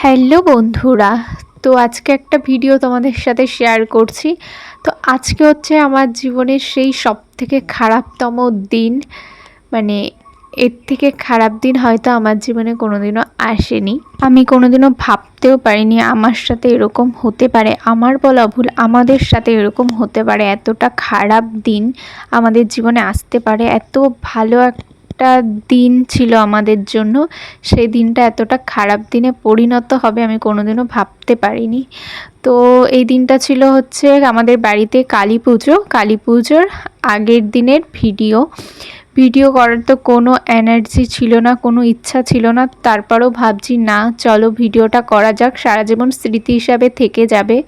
Hello বন্ধুরা, তো আজকে একটা ভিডিও তোমাদের সাথে শেয়ার করছি। তো আজকে হচ্ছে আমার জীবনের সেই সবথেকে খারাপতম দিন। মানে এর থেকে খারাপ দিন হয়তো আমার জীবনে কোনোদিনও আসেনি। আমি কোনোদিনও ভাবতেও পারিনি আমার সাথে এরকম হতে পারে। আমার বলা ভুল, আমাদের সাথে এরকম হতে পারে, এতটা খারাপ দিন আমাদের জীবনে আসতে পারে। এত ভালো একটা দিন ছিল আমাদের জন্য, সেই দিনটা এতটা খারাপ দিনে পরিণত হবে আমি কোনোদিনও ভাবতে পারিনি। তো এই দিনটা ছিল হচ্ছে আমাদের বাড়িতে কালী পুজো। কালী পুজোর আগের দিনের ভিডিও করার তো কোনো এনার্জি ছিল না, কোনো ইচ্ছা ছিল না। তারপরেও ভাবছি না, চলো ভিডিওটা করা যাক, সারা জীবন স্মৃতি হিসাবে থেকে যাবে।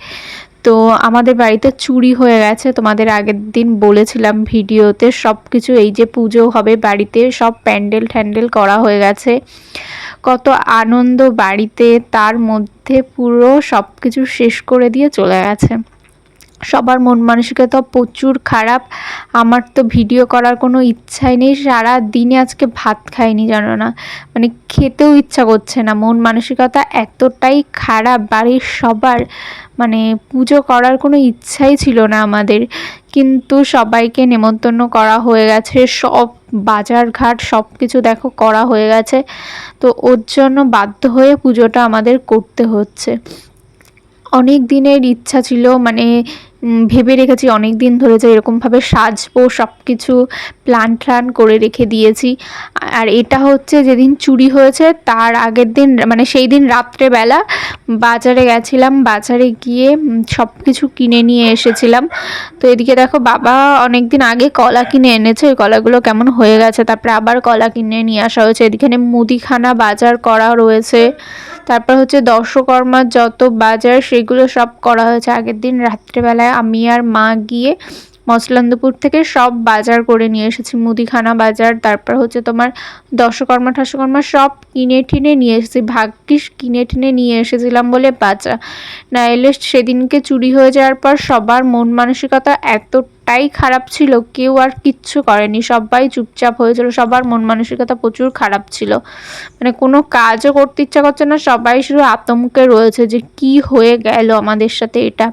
তো আমাদের বাড়িতে চুরি হয়ে গেছে, তোমাদের আগের দিন বলেছিলাম ভিডিওতে। সব কিছু, এই যে পুজো হবে বাড়িতে, সব প্যান্ডেল ট্যান্ডেল করা হয়ে গেছে, কত আনন্দ বাড়িতে, তার মধ্যে পুরো সব কিছু শেষ করে দিয়ে চলে গেছে। সবার মন মানসিকতা প্রচুর খারাপ। আমার তো ভিডিও করার কোনো ইচ্ছাই নেই, সারা দিনে আজকে ভাত খাইনি জানো না, মানে খেতেও ইচ্ছা করছে না। মন মানসিকতা এতটাই খারাপ বাড়ির সবার, মানে পুজো করার কোনো ইচ্ছাই ছিল না আমাদের। কিন্তু সবাইকে নেমন্তন্ন করা হয়ে গেছে, সব বাজার ঘাট সব কিছু দেখো করা হয়ে গেছে। তো ওর জন্য বাধ্য হয়ে পুজোটা আমাদের করতে হচ্ছে। অনেক দিনের ইচ্ছা ছিল, মানে ভেবে রেখেছি অনেক দিন ধরে যে এরকমভাবে সাজবো, সব কিছু প্ল্যান ট্যান করে রেখে দিয়েছি। আর এটা হচ্ছে যেদিন চুরি হয়েছে তার আগের দিন, মানে সেই দিন রাত্রেবেলা বাজারে গেছিলাম, বাজারে গিয়ে সব কিছু কিনে নিয়ে এসেছিলাম। তো এদিকে দেখো বাবা অনেক দিন আগে কলা কিনে এনেছে, ওই কলাগুলো কেমন হয়ে গেছে, তারপরে আবার কলা কিনে নিয়ে আসা হয়েছে। এদিকে মুদিখানা বাজার করা রয়েছে, তারপর হচ্ছে দশকর্মার যত বাজার সেগুলো সব করা হয়েছে আগের দিন রাত্রেবেলায়। আমি আর মা গিয়ে মসলন্দপুর থেকে সব বাজার করে নিয়ে এসেছি, মুদিখানা বাজার, তারপর হচ্ছে তোমার দশকর্মা ঠশকর্মা সব কিনে টিনে নিয়ে এসেছি। ভাগ্যিস কিনে টিনে নিয়ে এসেছিলাম বলে বাঁচা, না এলে সেদিনকে চুরি হয়ে যাওয়ার পর সবার মন মানসিকতা এতটাই খারাপ ছিল, কেউ আর কিচ্ছু করেনি, সবাই চুপচাপ হয়েছিল, সবার মন মানসিকতা প্রচুর খারাপ ছিল। মানে কোনো কাজও করতে ইচ্ছা করছে না, সবাই শুধু আতঙ্কে রয়েছে যে কি হয়ে গেল আমাদের সাথে এটা।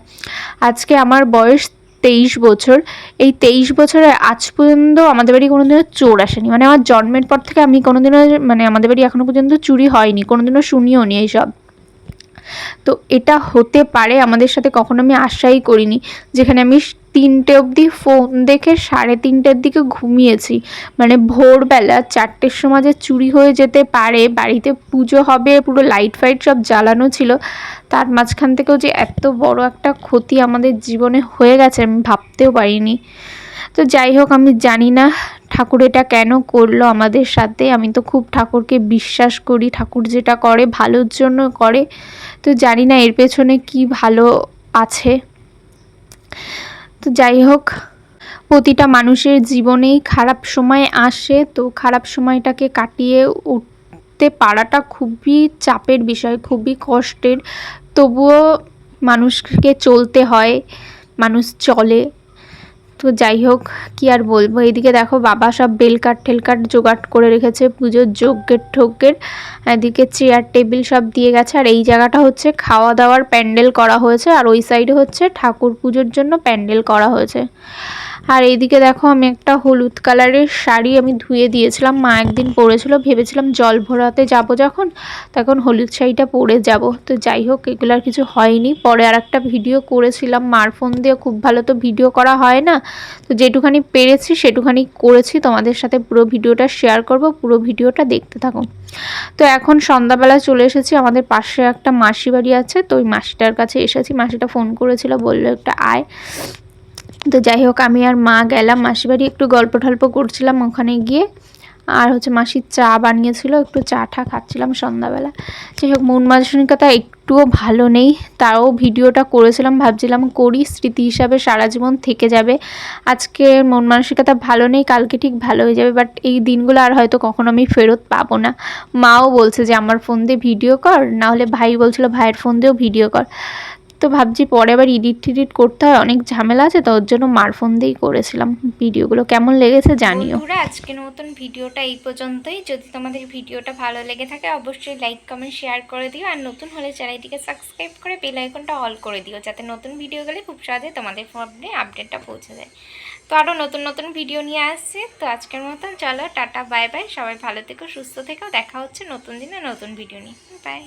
আজকে আমার বয়স 23 বছর। এই 23 বছরে আজ পর্যন্ত আমাদের বাড়ি কোনোদিনও চোর আসেনি। মানে আমার জন্মের পর থেকে আমি কোনোদিনও, মানে আমাদের বাড়ি এখনো পর্যন্ত চুরি হয়নি, কোনোদিনও শুনিও নি এইসব। তো এটা হতে পারে আমাদের সাথে কখনো আমি আশাই করিনি, যেখানে আমি 3টে অবধি ফোন দেখে 3:30টার দিকে ঘুমিয়েছি। মানে ভোরবেলা 4টের সময় যে চুরি হয়ে যেতে পারে, বাড়িতে পুজো হবে, পুরো লাইট ফাইট সব জ্বালানো ছিল, তার মাঝখান থেকেও যে এত বড় একটা ক্ষতি আমাদের জীবনে হয়ে গেছে আমি ভাবতেও পারিনি। তো যাই হোক, আমি জানি না ঠাকুর এটা কেন করলো আমাদের সাথে। আমি তো খুব ঠাকুরকে বিশ্বাস করি, ঠাকুর যেটা করে ভালোর জন্য করে। তো জানি না এর পেছনে কি ভালো আছে। তো যাই হোক, প্রতিটা মানুষের জীবনেই খারাপ সময় আসে, তো খারাপ সময়টাকে কাটিয়ে উঠতে পারাটা খুবই চাপের বিষয়, খুবই কষ্টের। তবুও মানুষকে চলতে হয়, মানুষ চলে। তো যাই হোক, কি আর বলবো। এদিকে দেখো বাবা সব বেলকাঠ ঠেলকাঠ জোগাড় করে রেখেছে পুজোর যজ্ঞের ঠোজ্ঞের। এদিকে চেয়ার টেবিল সব দিয়ে গেছে, আর এই জায়গাটা হচ্ছে খাওয়া দাওয়ার প্যান্ডেল করা হয়েছে, আর ওই সাইডে হচ্ছে ঠাকুর পুজোর জন্য প্যান্ডেল করা হয়েছে। আর এইদিকে দেখো আমি একটা হলুদ কালারের শাড়ি আমি ধুয়ে দিয়েছিলাম, মা একদিন পরেছিল, ভেবেছিলাম জল ভরাতে যাব যখন, তখন হলুদ শাড়িটা পরে যাব। তো যাই হোক, এগুলো আর কিছু হয়নি। পরে আর একটা ভিডিও করেছিলাম মার ফোন দিয়ে, খুব ভালো তো ভিডিও করা হয় না, তো যেটুখানি পেরেছি সেটুখানি করেছি, তোমাদের সাথে পুরো ভিডিওটা শেয়ার করব, পুরো ভিডিওটা দেখতে থাকো। তো এখন সন্ধ্যাবেলা চলে এসেছি, আমাদের পাশে একটা মাসি বাড়ি আছে, তো ওই মাসিটার কাছে এসেছি। মাসিটা ফোন করেছিল, বললো একটা আয়। তো যাই হোক, আমি আর মা গেলাম মাসি বাড়ি, একটু গল্প টল্প করছিলাম ওখানে গিয়ে। আর হচ্ছে মাসির চা বানিয়েছিল, একটু চা টা খাচ্ছিলাম সন্ধ্যাবেলা। যাই হোক, মন মানসিকতা একটুও ভালো নেই, তাও ভিডিওটা করেছিলাম, ভাবছিলাম করি, স্মৃতি হিসাবে সারা জীবন থেকে যাবে। আজকে মন মানসিকতা ভালো নেই, কালকে ঠিক ভালো হয়ে যাবে, বাট এই দিনগুলো আর হয়তো কখনো আমি ফেরত পাবো না। মাও বলছে যে আমার ফোন দিয়ে ভিডিও কর, না হলে ভাই বলছিল ভাইয়ের ফোন দিয়েও ভিডিও কর। তো ভাবছি পরে আবার এডিট করতে হয়, অনেক ঝামেলা আছে, তো ওর জন্য মার ফোন দিয়েই করেছিলাম। ভিডিওগুলো কেমন লেগেছে জানিও। বন্ধুরা, আজকের মতন ভিডিওটা এই পর্যন্তই। যদি তোমাদের ভিডিওটা ভালো লেগে থাকে অবশ্যই লাইক কমেন্ট শেয়ার করে দিও, আর নতুন হলে চ্যানেলটিকে সাবস্ক্রাইব করে বেল আইকনটা অল করে দিও, যাতে নতুন ভিডিও গেলে খুব সহজে তোমাদের ফোনে আপডেটটা পৌঁছে যায়। তো আরও নতুন নতুন ভিডিও নিয়ে আসছি। তো আজকের মতন চলো, টাটা বাই বাই, সবাই ভালো থেকো, সুস্থ থেকো, দেখা হচ্ছে নতুন দিনে নতুন ভিডিও নিয়ে। বাই।